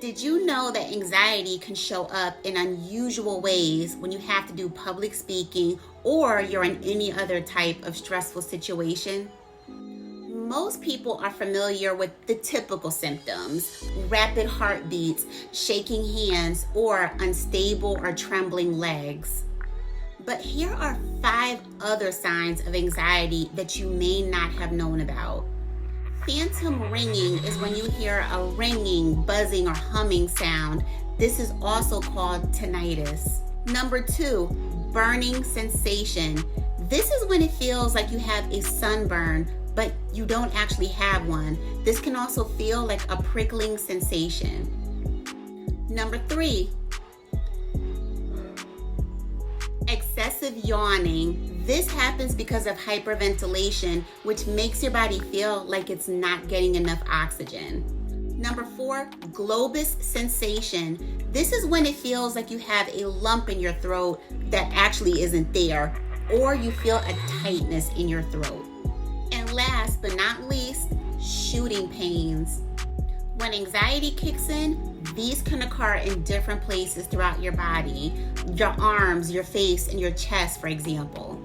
Did you know that anxiety can show up in unusual ways when you have to do public speaking or you're in any other type of stressful situation? Most people are familiar with the typical symptoms: rapid heartbeats, shaking hands, or unstable or trembling legs. But here are 5 other signs of anxiety that you may not have known about. Phantom ringing is when you hear a ringing, buzzing, or humming sound. This is also called tinnitus. Number 2, burning sensation. This is when it feels like you have a sunburn, but you don't actually have one. This can also feel like a prickling sensation. Number 3, excessive yawning. This happens because of hyperventilation, which makes your body feel like it's not getting enough oxygen. Number 4, globus sensation. This is when it feels like you have a lump in your throat that actually isn't there, or you feel a tightness in your throat. And last but not least, shooting pains. When anxiety kicks in, these can occur in different places throughout your body, your arms, your face, and your chest, for example.